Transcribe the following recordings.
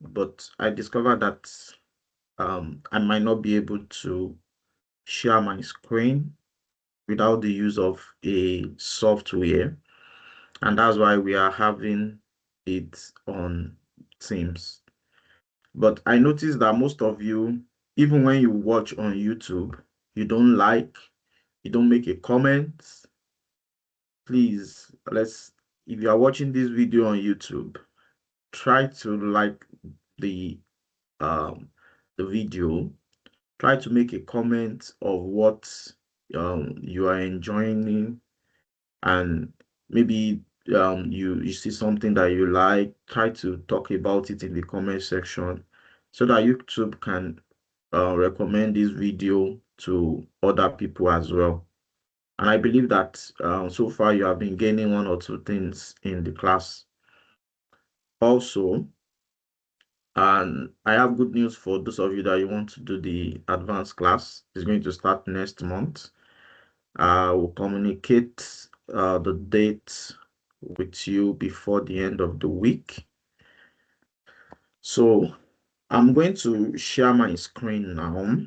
but I discovered that I might not be able to share my screen without the use of a software, and that's why we are having it on Teams. But I noticed that most of you, even when you watch on YouTube, you don't like, you don't make a comment. Please, if you are watching this video on YouTube, try to like the um the video. Try to make a comment of what you are enjoying, and maybe you see something that you like. Try to talk about it in the comment section so that YouTube can recommend this video to other people as well. And I believe that so far you have been gaining one or two things in the class. Also, and I have good news for those of you that you want to do the advanced class. It's going to start next month. I will communicate the date with you before the end of the week. So I'm going to share my screen now.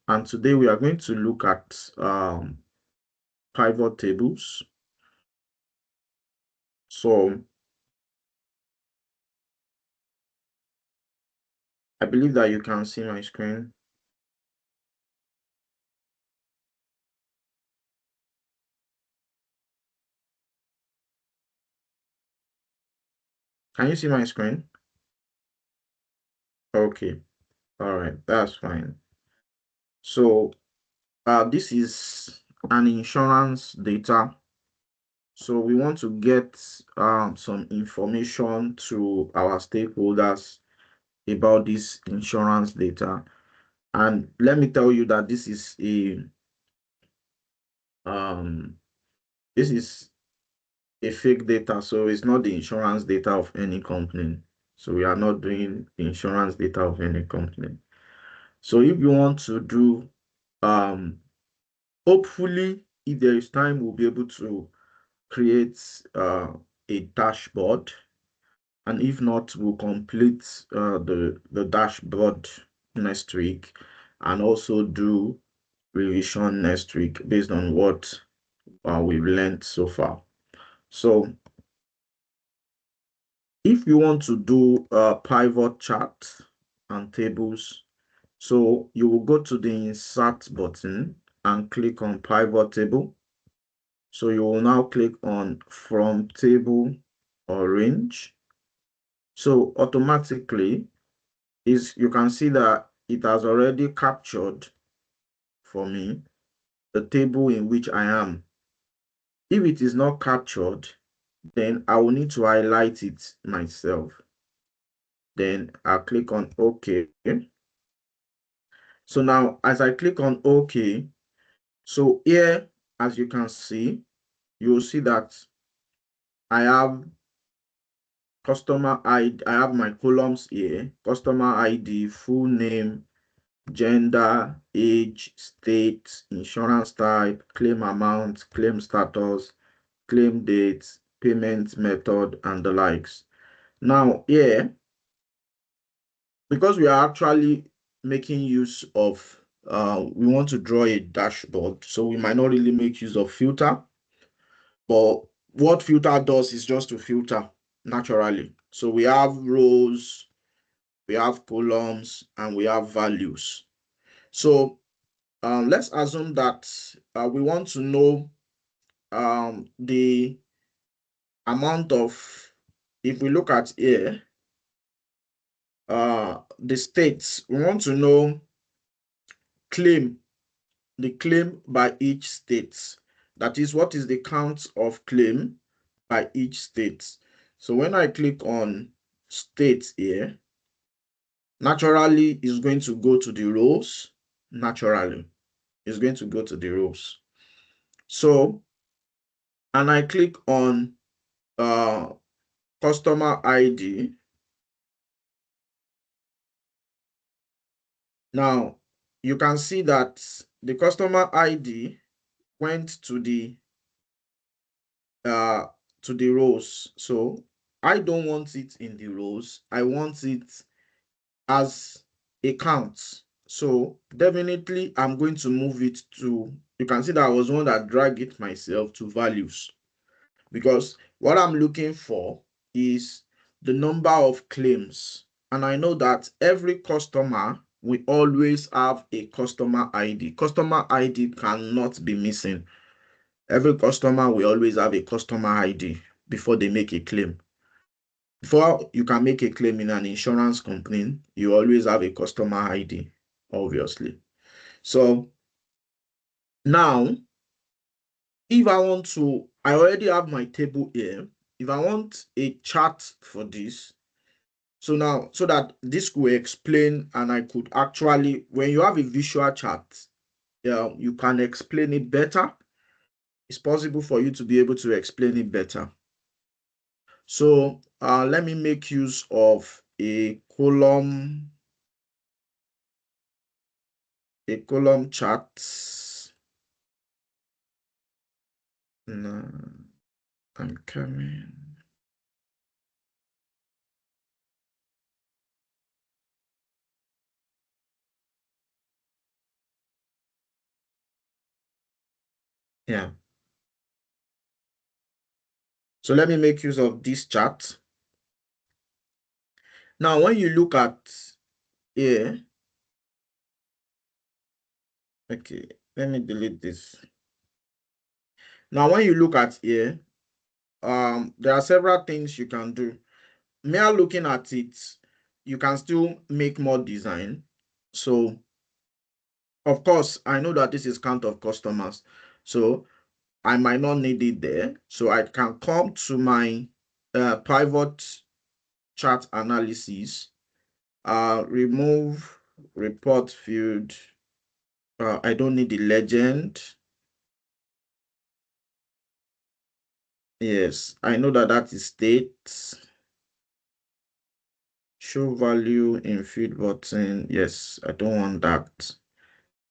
And today we are going to look at pivot tables. So I believe that you can see my screen. Can you see my screen? Okay. All right. That's fine. So this is an insurance data. So we want to get some information to our stakeholders about this insurance data. And let me tell you that this is um a fake data, so it's not the insurance data of any company. So we are not doing the insurance data of any company. So if you want to do hopefully, if there is time, we'll be able to create a dashboard, and if not, we'll complete the dashboard next week, and also do revision next week based on what we've learned so far. So if you want to do pivot chart and tables, so you will go to the insert button and click on pivot table. So you will now click on from table or range. So automatically you can see that it has already captured for me the table in which I am. If it is not captured, then I will need to highlight it myself. Then I'll click on OK. So now as I click on OK, so here, as you can see, you'll see that I have customer ID. I have my columns here: customer ID, full name, gender, age, state, insurance type, claim amount, claim status, claim date, payment method, and the likes. Now here, because we are actually making use of we want to draw a dashboard, so we might not really make use of filter, but what filter does is just to filter naturally. So we have rows, we have columns, and we have values. So let's assume that we want to know the amount of, if we look at here, the states, we want to know the claim by each state. That is, what is the count of claim by each state. So when I click on states here, naturally it's going to go to the rows. Naturally, it's going to go to the rows. So, and I click on customer ID. Now, you can see that the customer ID went to the rows. So I don't want it in the rows. I want it as a count. So definitely I'm going to move it to, you can see that I was one that drag it myself to values, because what I'm looking for is the number of claims. And I know that every customer will always have a customer ID. Customer ID cannot be missing. Every customer will always have a customer ID before they make a claim. Before you can make a claim in an insurance company, you always have a customer ID, obviously. So now, if I want to, I already have my table here. If I want a chart for this, so now, so that this will explain and I could actually, when you have a visual chart, you can explain it better. It's possible for you to be able to explain it better. So let me make use of a column chart. No, I'm coming. Yeah. So let me make use of this chart. Now, when you look at here, okay, let me delete this. Now, when you look at here, there are several things you can do. Mere looking at it, you can still make more design. So, of course, I know that this is count of customers, so I might not need it there. So I can come to my pivot chart analysis, remove report field. I don't need the legend. Yes, I know that that is state. Show value in field button. Yes, I don't want that.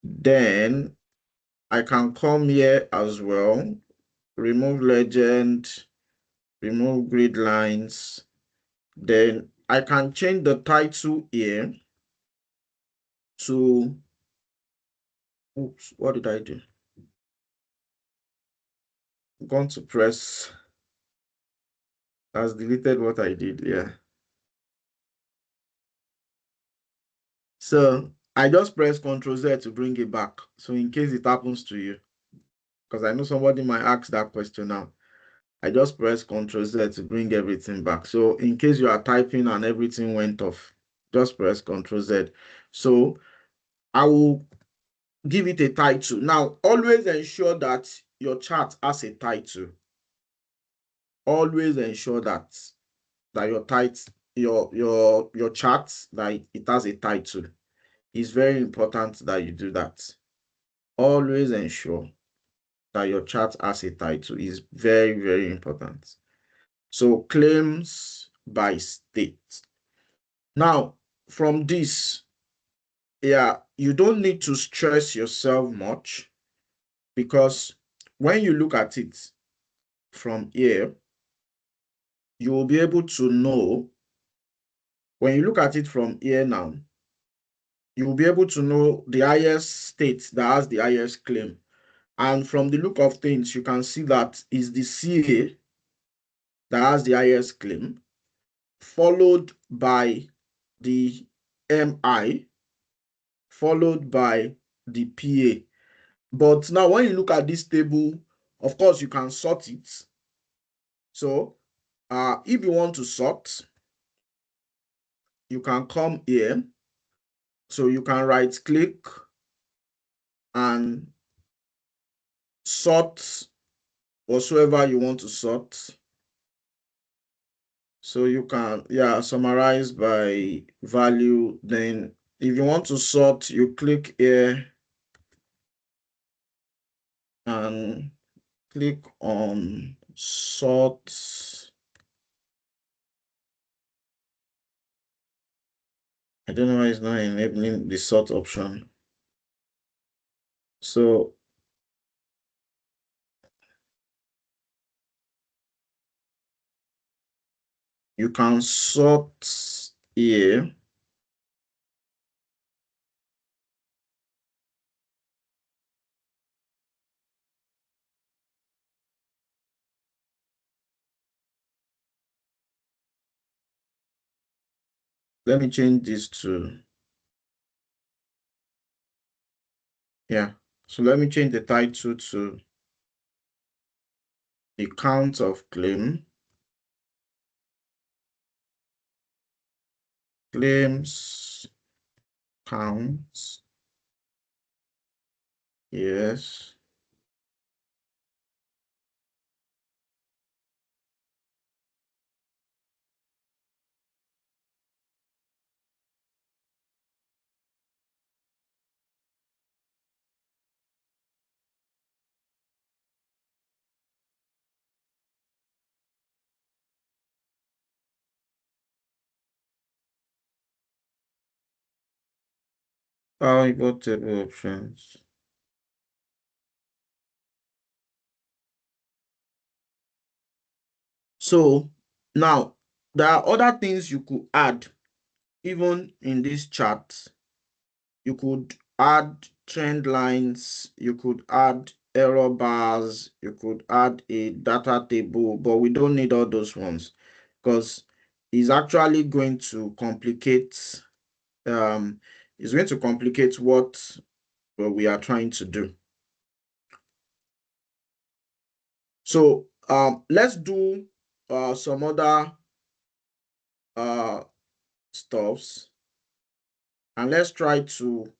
Then I can come here as well, remove legend, remove grid lines. Then I can change the title here to, oops, what did I do? I'm going to press, has deleted what I did, yeah. So I just press Ctrl Z to bring it back. So in case it happens to you, because I know somebody might ask that question now. I just press Ctrl Z to bring everything back. So in case you are typing and everything went off, just press Ctrl Z. So I will give it a title. Now, always ensure that your chart has a title. Always ensure that your chart, that it has a title. It's very important that you do that. Always ensure that your chart has a title. Is very, very important. So claims by state. Now, from this, yeah, you don't need to stress yourself much, because when you look at it from here, you will be able to know, when you look at it from here now, you will be able to know the highest state that has the highest claim. And from the look of things, you can see that is the CA that has the highest claim, followed by the MI, followed by the PA. But now when you look at this table, of course, you can sort it. So if you want to sort, you can come here. So you can right click and sort whatsoever you want to sort. So you can, yeah, summarize by value. Then if you want to sort, you click here and click on sort. I don't know why it's not enabling the sort option. So you can sort here. Let me change this to, yeah. So let me change the title to the count of claims, counts, yes. Pivot table options. So now there are other things you could add even in this chart. You could add trend lines, you could add error bars, you could add a data table, but we don't need all those ones because it's actually going to complicate what we are trying to do. So let's do some other stuffs, and let's try to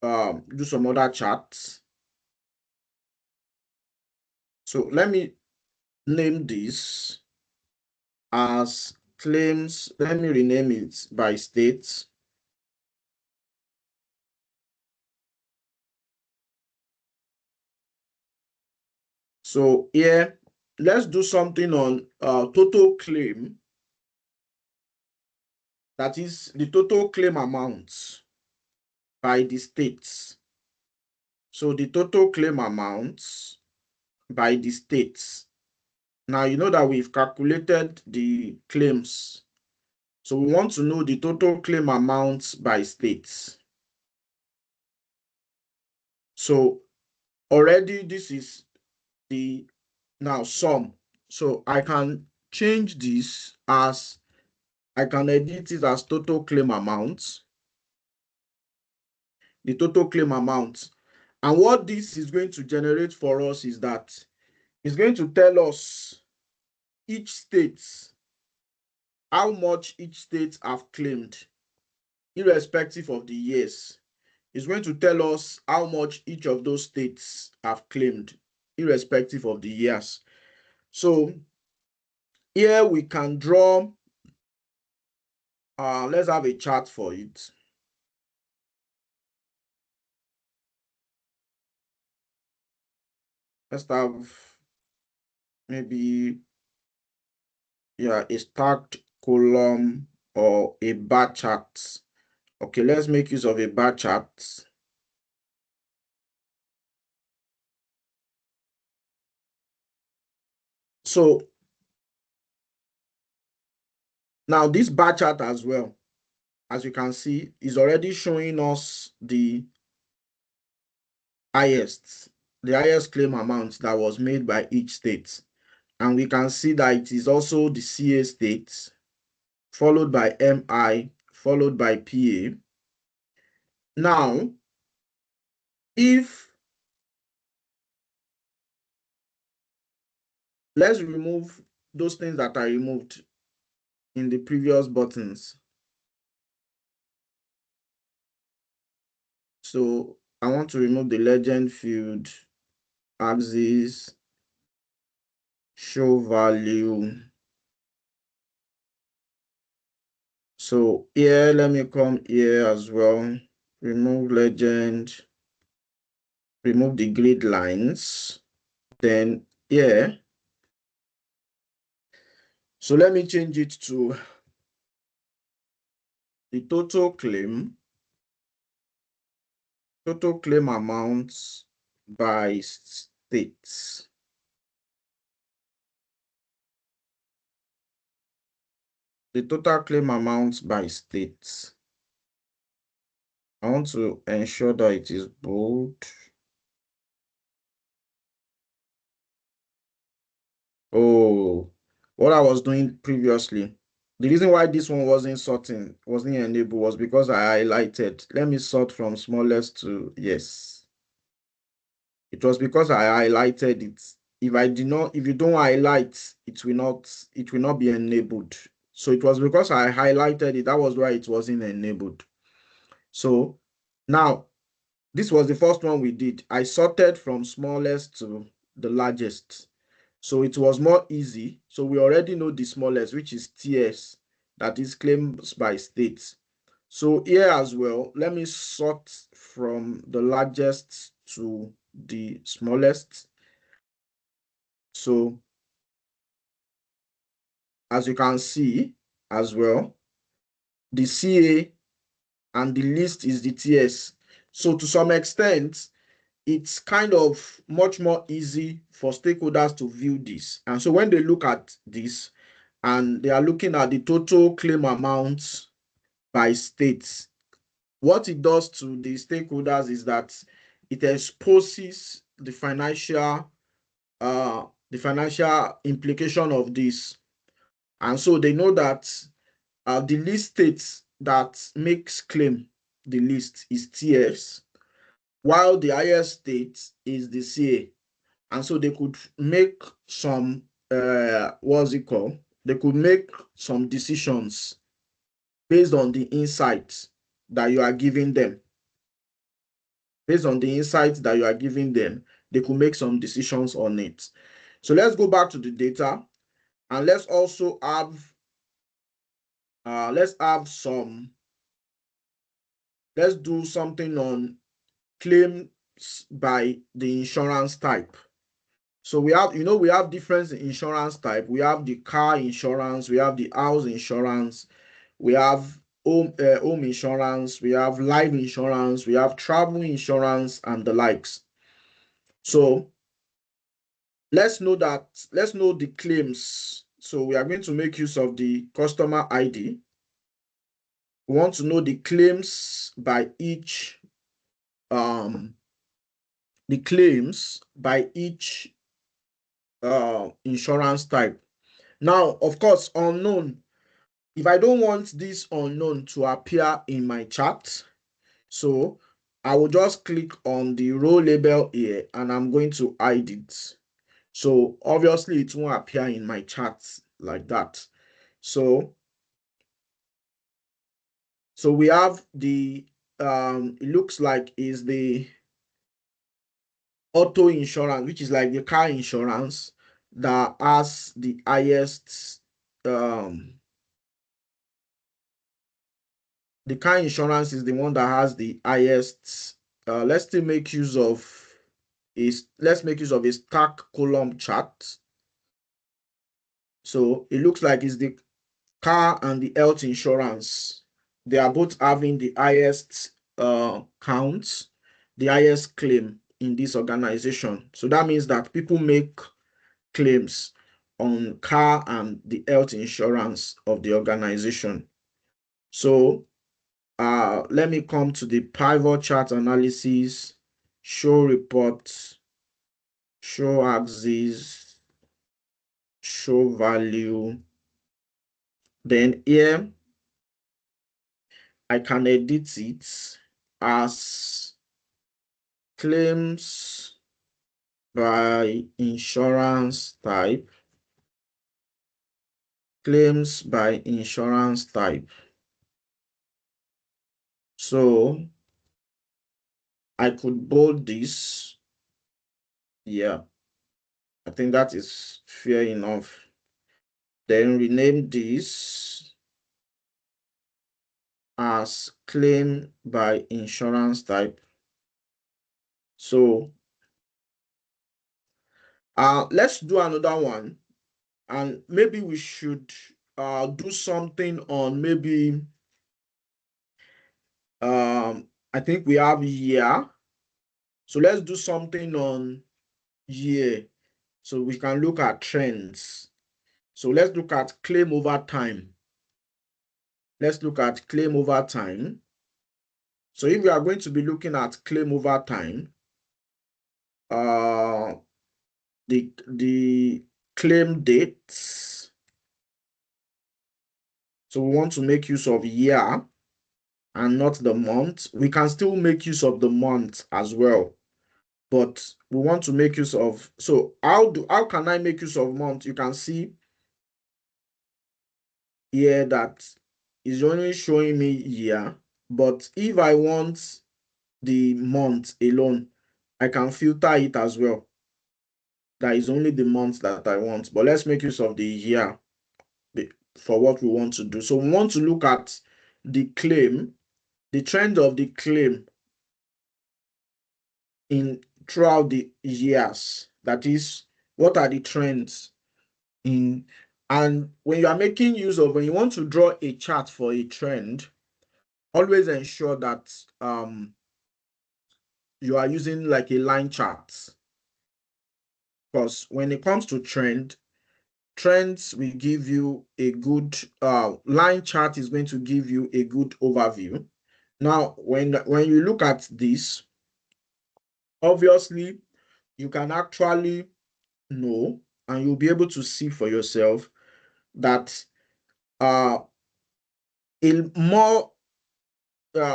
do some other charts. So let me name this as claims. Let me rename it by states. So here, let's do something on total claim. That is the total claim amount by the states. So the total claim amounts by the states. Now you know that we've calculated the claims. So we want to know the total claim amounts by states. So already this is the now sum. So I can change this as, I can edit it as total claim amount, the total claim amount. And what this is going to generate for us is that it's going to tell us each state, how much each state have claimed, irrespective of the years. It's going to tell us how much each of those states have claimed, irrespective of the years. So here we can draw, let's have a chart for it. Let's have maybe, yeah, a stacked column or a bar chart. Okay, let's make use of a bar chart. So now this bar chart as well, as you can see, is already showing us the highest claim amount that was made by each state. And we can see that it is also the CA state, followed by MI, followed by PA. Now, if let's remove those things that are removed in the previous buttons. So I want to remove the legend field, axis, show value. So here, let me come here as well, remove legend, remove the grid lines. Then here, so let me change it to the total claim amounts by states. the total claim amount by state. I want to ensure that it is bold. Oh, what I was doing previously. The reason why this one wasn't enabled was because I highlighted. Let me sort from smallest to yes. It was because I highlighted it. If you don't highlight, it will not be enabled. So it was because I highlighted it. That was why it wasn't enabled. So now this was the first one we did. I sorted from smallest to the largest. So it was more easy. So we already know the smallest, which is TS, that is claims by states. So here as well, let me sort from the largest to the smallest. So as you can see as well, the CA and the list is the TS. So to some extent, it's kind of much more easy for stakeholders to view this. And so when they look at this and they are looking at the total claim amounts by states, what it does to the stakeholders is that it exposes the financial implication of this. And so they know that the list states that makes claim the list is TS, while the highest state is the CA. And so they could make some what's it called? They could make some decisions based on the insights that you are giving them. Based on the insights that you are giving them, they could make some decisions on it. So let's go back to the data and let's also have let's do something on claims by the insurance type. So we have different insurance type. We have the car insurance, we have the house insurance, we have home insurance, we have life insurance, we have travel insurance, and the likes. So let's know the claims. So we are going to make use of the customer ID. We want to know the claims by each insurance type. Now, of course, unknown. If I don't want this unknown to appear in my chart, so I will just click on the row label here and I'm going to hide it. So obviously it won't appear in my charts like that. So we have the it looks like is the auto insurance, which is like the car insurance that has the highest the car insurance is the one that has the highest. Let's make use of a stack column chart. So it looks like it's the car and the health insurance. They are both having the highest counts, the highest claim in this organization. So that means that people make claims on car and the health insurance of the organization. So let me come to the pivot chart analysis, show reports, show axis, show value. Then here, I can edit it as claims by insurance type. Claims by insurance type. So I could bold this. Yeah, I think that is fair enough. Then rename this as claim by insurance type. So let's do another one, and maybe we should do something on maybe I think we have year. So let's do something on year so we can look at trends. So let's look at claim over time. let's look at claim over time. So if we are going to be looking at claim over time, the claim dates. So we want to make use of year and not the month. We can still make use of the month as well, but we want to make use of. So how can I make use of month? You can see here that is only showing me year, but if I want the month alone, I can filter it as well. That is only the month that I want, but let's make use of the year for what we want to do. So we want to look at the claim, the trend of the claim in throughout the years. That is, what are the trends in, and when you are making use of, when you want to draw a chart for a trend, always ensure that you are using like a line chart, because when it comes to trends will give you a good line chart is going to give you a good overview. Now, when you look at this, obviously you can actually know and you'll be able to see for yourself that uh more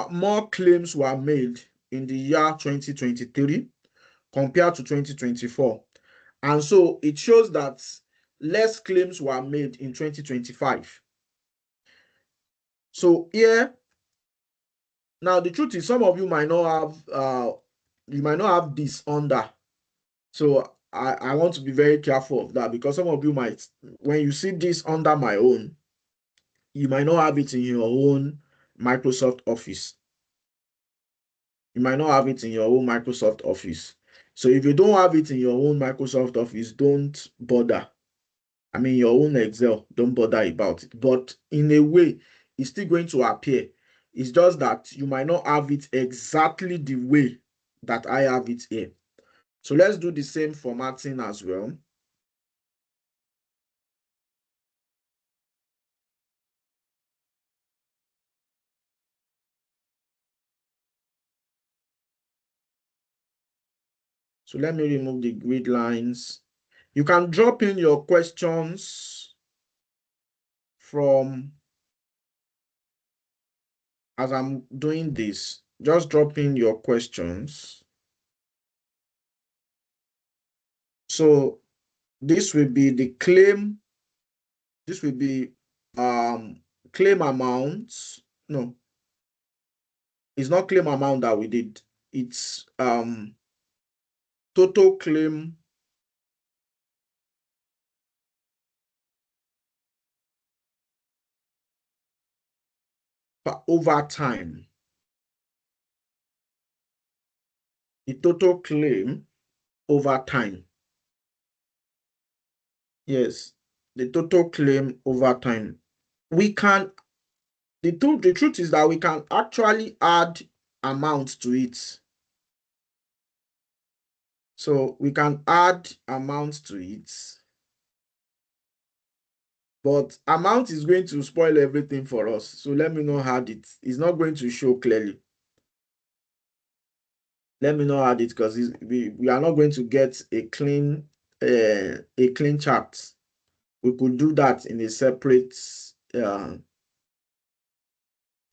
more claims were made in the year 2023 compared to 2024. And so it shows that less claims were made in 2025. So here, now the truth is some of you might not have this under. So I want to be very careful of that, because some of you might, when you see this under my own, you might not have it in your own Microsoft Office. You might not have it in your own Microsoft Office. So if you don't have it in your own Microsoft Office, don't bother. I mean, your own Excel, don't bother about it. But in a way, it's still going to appear. It's just that you might not have it exactly the way that I have it here. So let's do the same formatting as well. So let me remove the grid lines. You can drop in your questions from, as I'm doing this, just drop in your questions. So this will be the claim. This will be claim amounts. No, it's not claim amount that we did. It's total claim over time. The total claim over time. Yes, the total claim over time. We can, the truth is that we can actually add amounts to it. So we can add amounts to it. But amount is going to spoil everything for us. So let me not add it. It's not going to show clearly. Let me not add it, because we are not going to get a clean chart. We could do that in a separate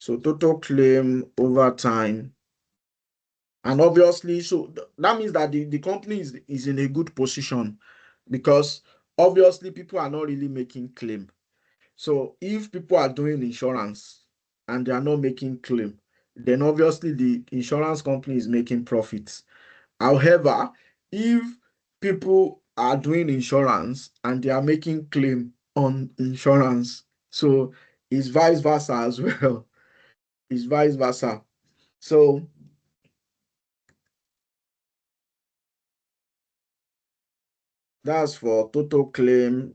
so total claim over time. And obviously, so that means that the company is in a good position, because obviously people are not really making claim. So if people are doing insurance and they are not making claim, then obviously the insurance company is making profits. However, if people are doing insurance and they are making claim on insurance, so it's vice versa as well. It's vice versa. So that's for total claim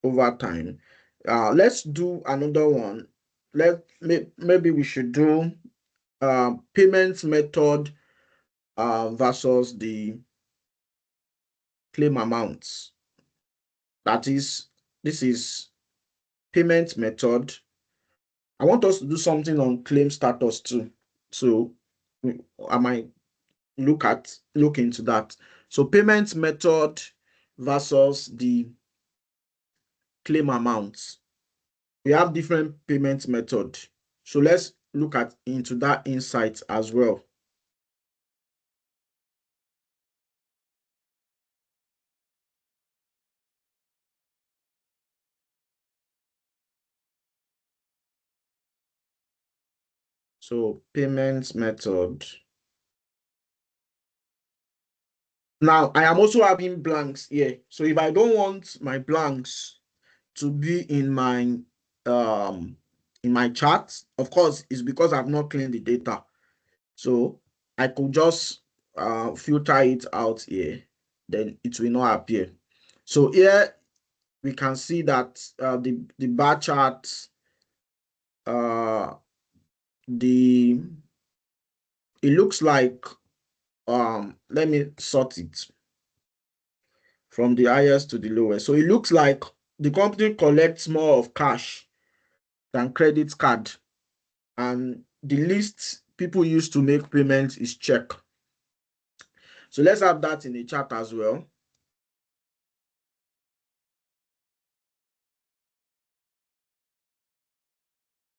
over time. Let's do another one. Maybe we should do payment method versus the claim amounts. That is, this is payment method I want us to do something on claim status too. So I might look into that. So payment method versus the claim amounts. We have different payment method. So let's look at into that insight as well. So payment method. Now I am also having blanks here. So if I don't want my blanks to be in my chart, of course, it's because I've not cleaned the data. So I could just filter it out here, then it will not appear. So here we can see that the bar chart, uh, the it looks like let me sort it from the highest to the lowest. So it looks like the company collects more of cash than credit card, and the least people use to make payments is check. So let's have that in the chart as well.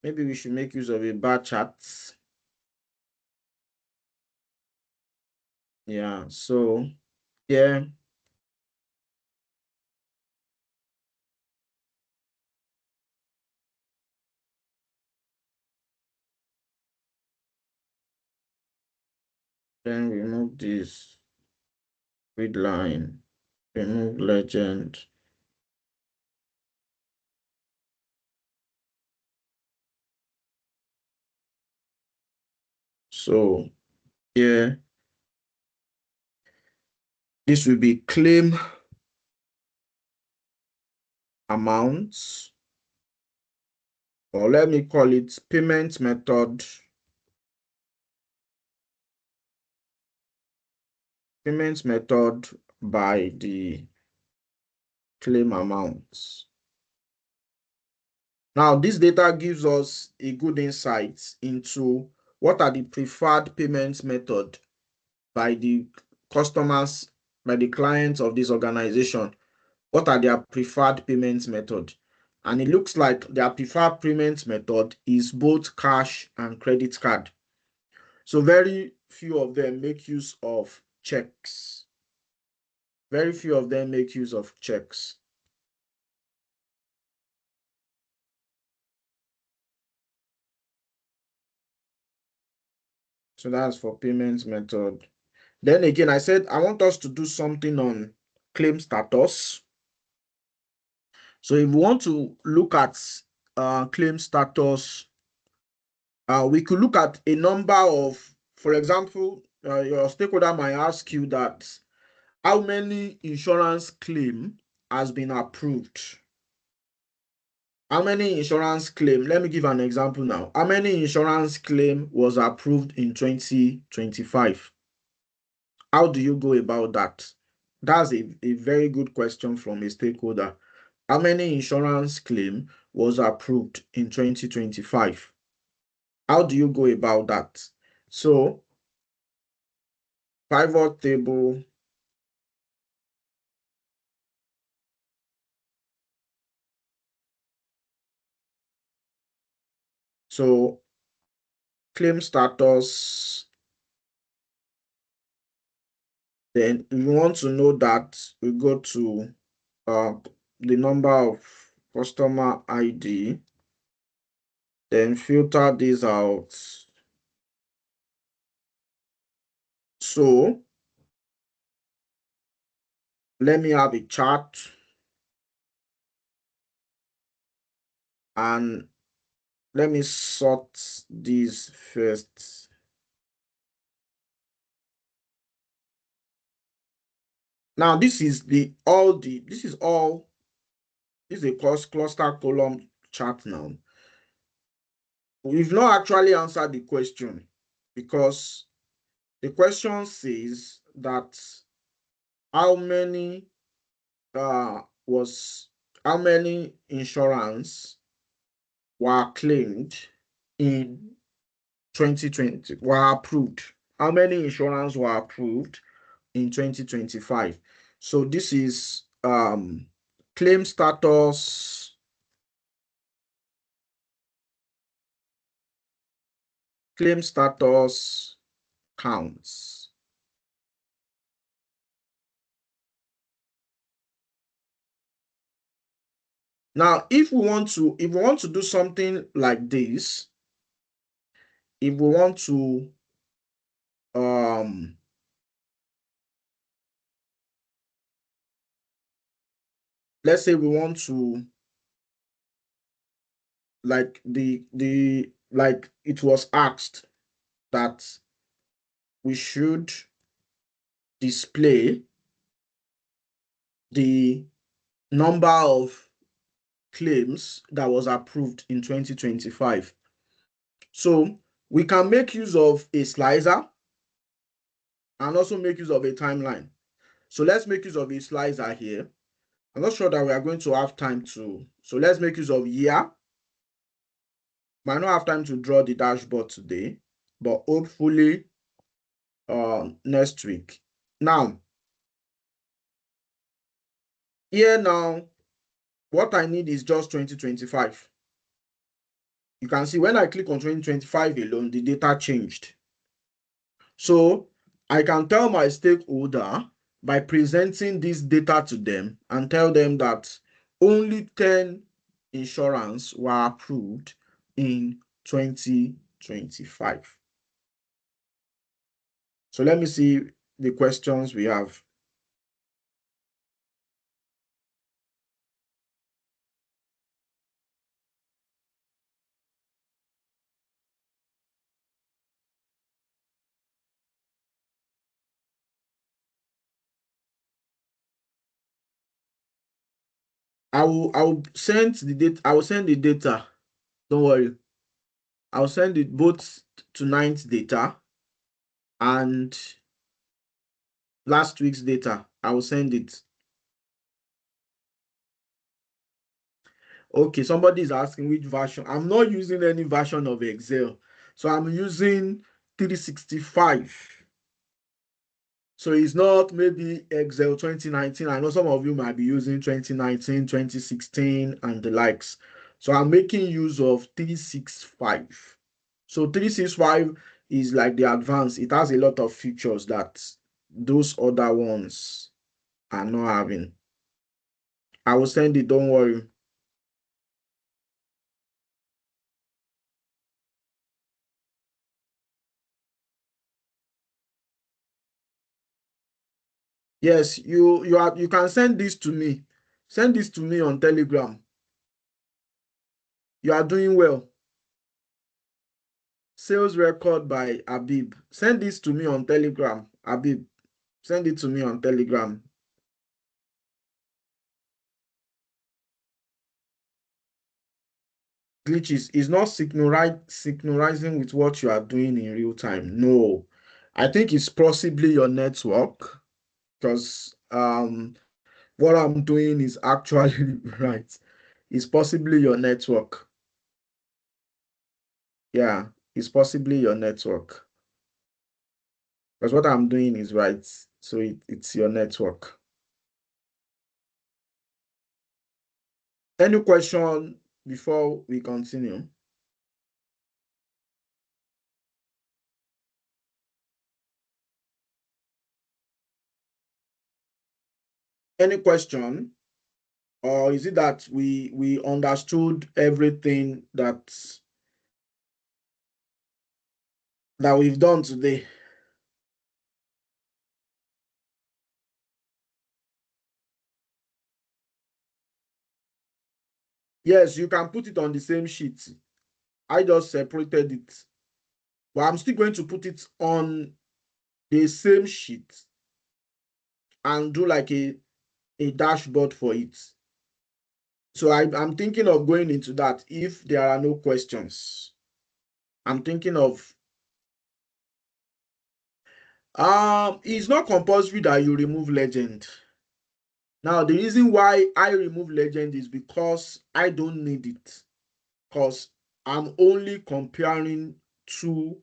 Maybe we should make use of a bar chart. Yeah, so yeah. Then remove this grid line, remove legend. So yeah, this will be claim amounts, or let me call it payment method. Payment method by the claim amounts. Now, this data gives us a good insight into what are the preferred payment method by the customers, by the clients of this organization. What are their preferred payment method? And it looks like their preferred payment method is both cash and credit card. So very few of them make use of checks. Very few of them make use of checks. So that's for payment method. Then again, I said I want us to do something on claim status. So if we want to look at claim status, we could look at a number of, for example, your stakeholder might ask you that how many insurance claim has been approved? How many insurance claim? Let me give an example now. How many insurance claim was approved in 2025? How do you go about that? That's a very good question from a stakeholder. How many insurance claim was approved in 2025? How do you go about that? So pivot table, so claim status, then if you want to know that, we go to uh, the number of customer ID, then filter this out. So let me have a chart, and let me sort these first. Now this is this is all, this is a cluster column chart now. We've not actually answered the question, because the question says that how many was how many insurance were claimed in 2020 were approved? How many insurance were approved in 2025? So this is claim status, counts. Now, if we want to do something like this, if we want to um let's say we want to, like like it was asked that we should display the number of claims that was approved in 2025. So we can make use of a slicer and also make use of a timeline. So let's make use of a slicer here. I'm not sure that we are going to have time to, so let's make use of year. Might not have time to draw the dashboard today, but hopefully next week. Now, here now, what I need is just 2025. You can see when I click on 2025 alone, the data changed. So I can tell my stakeholder by presenting this data to them and tell them that only 10 insurance were approved in 2025. So let me see the questions we have. I will send the data. I will send the data. Don't worry. I'll send it both tonight's data and last week's data. I will send it. Okay, somebody is asking which version. I'm not using any version of Excel. So I'm using 365. So it's not maybe Excel 2019. I know some of you might be using 2019, 2016, and the likes. So I'm making use of 365. So 365 is like the advanced. It has a lot of features that those other ones are not having. I will send it, don't worry. Yes, you can send this to me. Send this to me on Telegram. You are doing well. Sales record by Abib. Send this to me on Telegram. Abib, send it to me on Telegram. Glitches is not synchronizing with what you are doing in real time. No, I think it's possibly your network, because what I'm doing is actually right. It's possibly your network. Yeah, it's possibly your network. Because what I'm doing is right. So it's your network. Any question before we continue? Any question? Or is it that we understood everything that we've done today? Yes, you can put it on the same sheet. I just separated it. But I'm still going to put it on the same sheet and do like a dashboard for it. So I'm thinking of going into that if there are no questions. I'm thinking of it's not compulsory that you remove legend. Now, the reason why I remove legend is because I don't need it. Because I'm only comparing two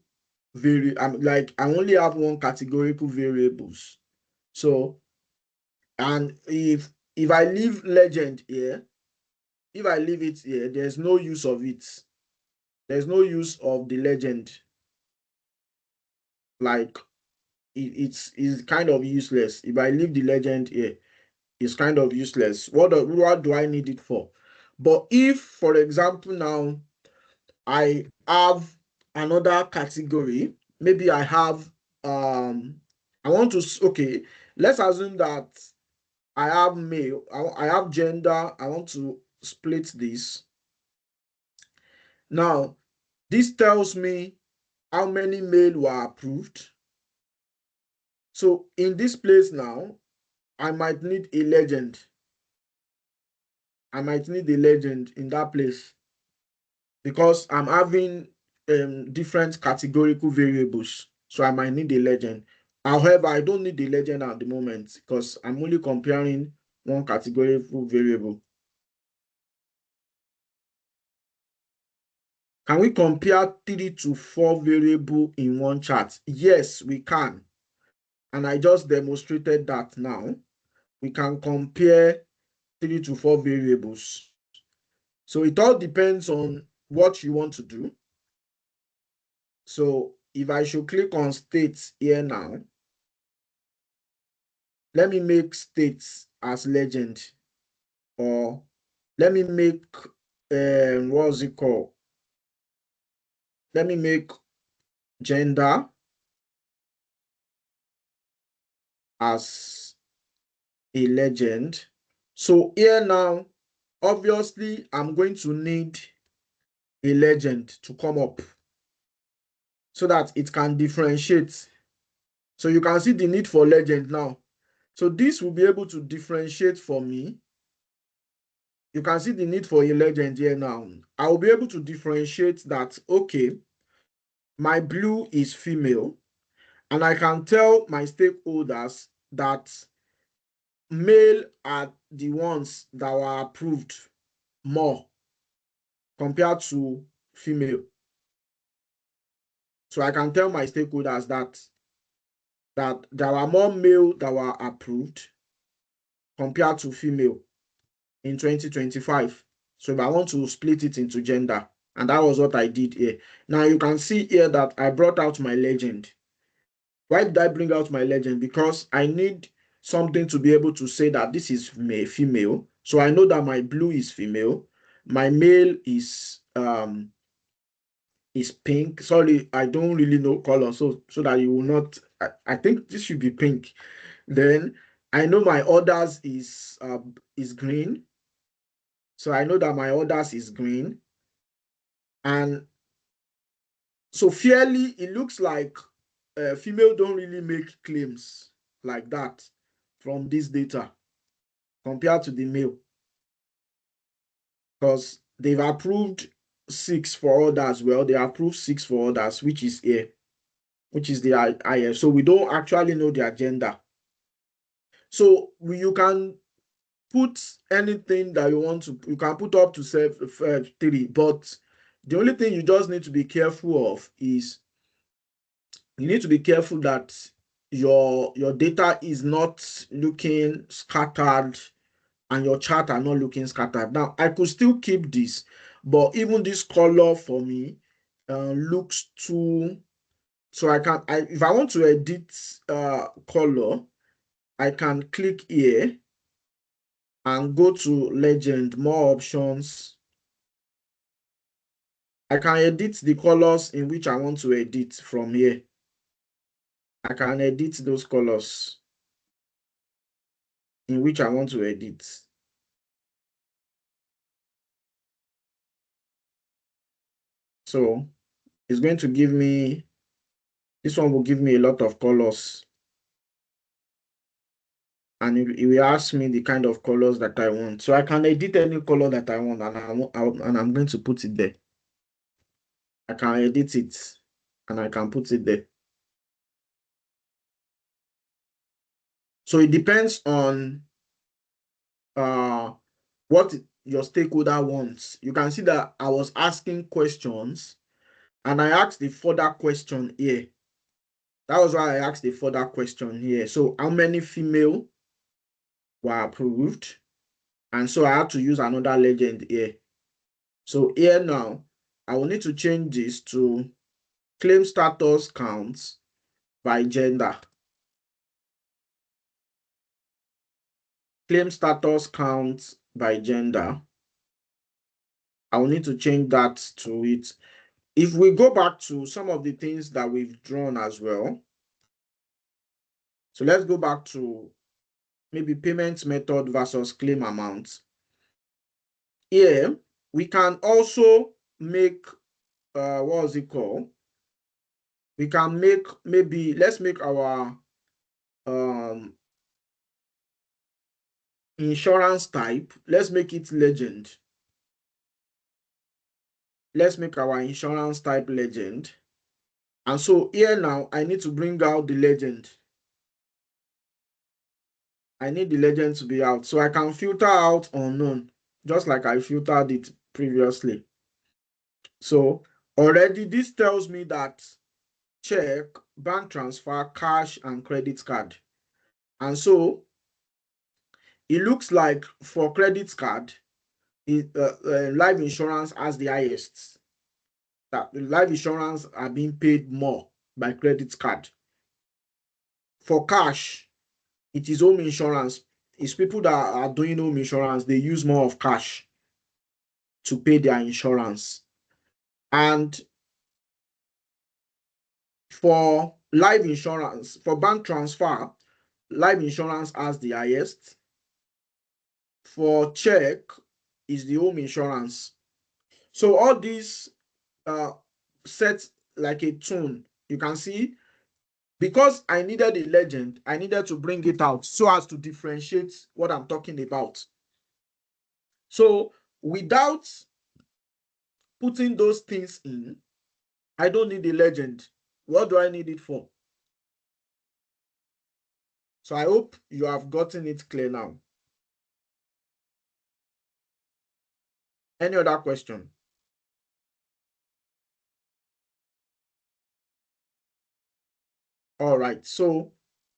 I only have one categorical variables. So, and if I leave legend here, if I leave it here, there's no use of it. There's no use of the legend. Like it's kind of useless. If I leave the legend here, it's kind of useless. What do I need it for? But if, for example, now I have another category, maybe I have I want to okay, let's assume that I have male, I have gender, I want to split this. Now, this tells me how many male were approved. So in this place now, I might need a legend. I might need a legend in that place because I'm having different categorical variables. So I might need a legend. However, I don't need the legend at the moment because I'm only comparing one categorical variable. Can we compare 3 to 4 variable in one chart? Yes, we can. And I just demonstrated that now. We can compare 3 to 4 variables. So it all depends on what you want to do. So if I should click on states here now, let me make states as legend, or let me make what's it called? Let me make gender as a legend. So here now, obviously, I'm going to need a legend to come up so that it can differentiate. So you can see the need for legend now. So this will be able to differentiate for me. You can see the need for a legend here now. I will be able to differentiate that, okay, my blue is female, and I can tell my stakeholders that male are the ones that were approved more compared to female. So I can tell my stakeholders that there are more male that were approved compared to female in 2025. So if I want to split it into gender, and that was what I did here. Now you can see here that I brought out my legend. Why did I bring out my legend? Because I need something to be able to say that this is female. So I know that my blue is female, my male is pink. Sorry, I don't really know color, so that you will not. I think this should be pink. Then I know my others is green. So I know that my others is green. And so fairly, it looks like female don't really make claims like that from this data compared to the male, because they've approved 6 for others. Well, they approved 6 for others, which is here, which is the IF. So we don't actually know their gender. So you can put anything that you want to. You can put up to 3, but the only thing you just need to be careful of is you need to be careful that your data is not looking scattered and your chart are not looking scattered. Now I could still keep this, but even this color for me looks too. So if I want to edit color, I can click here and go to legend, more options. I can edit the colors in which I want to edit from here. I can edit those colors in which I want to edit. So it's going to give me, this one will give me a lot of colors. And it will ask me the kind of colors that I want. So I can edit any color that I want, and I'm going to put it there. I can edit it and I can put it there. So it depends on what your stakeholder wants. You can see that I was asking questions and I asked the further question here. That was why I asked the further question here. So how many female were approved? And so I had to use another legend here. So here now, I will need to change this to claim status counts by gender. Claim status counts by gender. I will need to change that to it. If we go back to some of the things that we've drawn as well. So let's go back to maybe payment method versus claim amount. Here, we can also make, what was it called? We can make, maybe, let's make our insurance type. Let's make it legend. Let's make our insurance type legend. And so here now, I need to bring out the legend. I need the legend to be out. So I can filter out unknown, just like I filtered it previously. So already this tells me that check, bank transfer, cash, and credit card. And so it looks like for credit card, life insurance has the highest. That life insurance are being paid more by credit card. For cash, it is home insurance. It's people that are doing home insurance, they use more of cash to pay their insurance. And for life insurance, for bank transfer, life insurance has the highest. For check is the home insurance. So all these set like a tune. You can see, because I needed a legend, I needed to bring it out so as to differentiate what I'm talking about. So without putting those things in, I don't need a legend. What do I need it for? So I hope you have gotten it clear now. Any other question? All right. So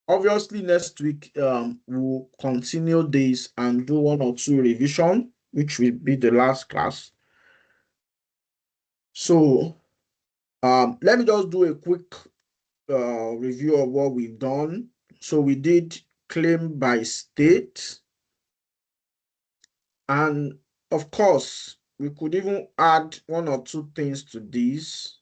obviously next week we'll continue this and do 1 or 2 revision, which will be the last class. So let me just do a quick review of what we've done. So we did claim by state, and of course we could even add 1 or 2 things to this.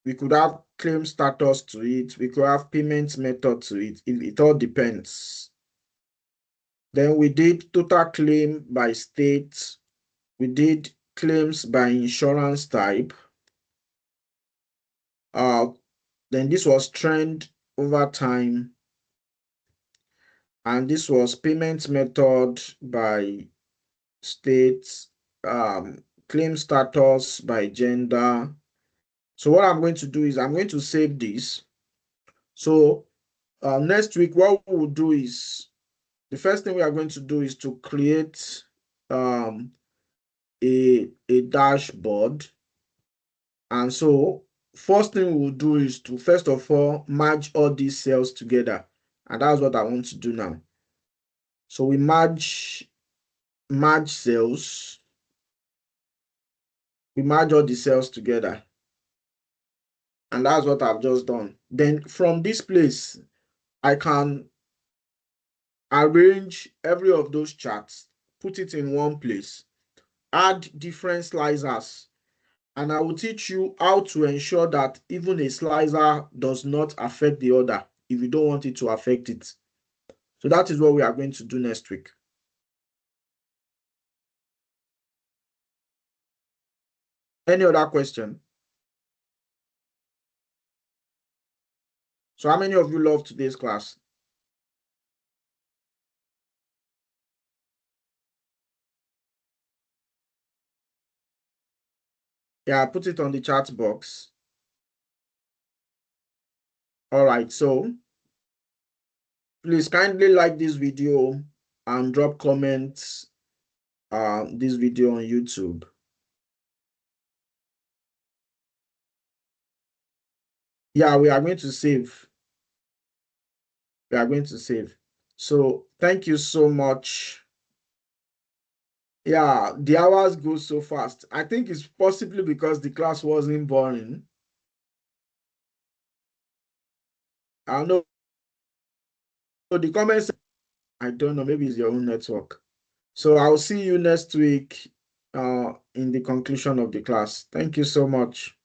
We could have claim status to it. We could have payment method to it. It all depends. Then we did total claim by state. We did claims by insurance type. Then this was trend over time. And this was payment method by state, claim status by gender. So what I'm going to do is I'm going to save this. So next week, what we will do is, the first thing we are going to do is to create a dashboard. And so first thing we will do is to first of all merge all these cells together. And that's what I want to do now. So we merge cells. We merge all the cells together. And that's what I've just done. Then from this place, I can arrange every of those charts, put it in one place, add different slicers, and I will teach you how to ensure that even a slicer does not affect the other if you don't want it to affect it. So that is what we are going to do next week. Any other question? So how many of you love today's class? Yeah, put it on the chat box. All right, so please kindly like this video and drop comments this video on YouTube. Yeah, we are going to save. We are going to save. So thank you so much. Yeah, the hours go so fast. I think it's possibly because the class wasn't boring. I know the comments, I don't know, maybe it's your own network. So I'll see you next week in the conclusion of the class. Thank you so much.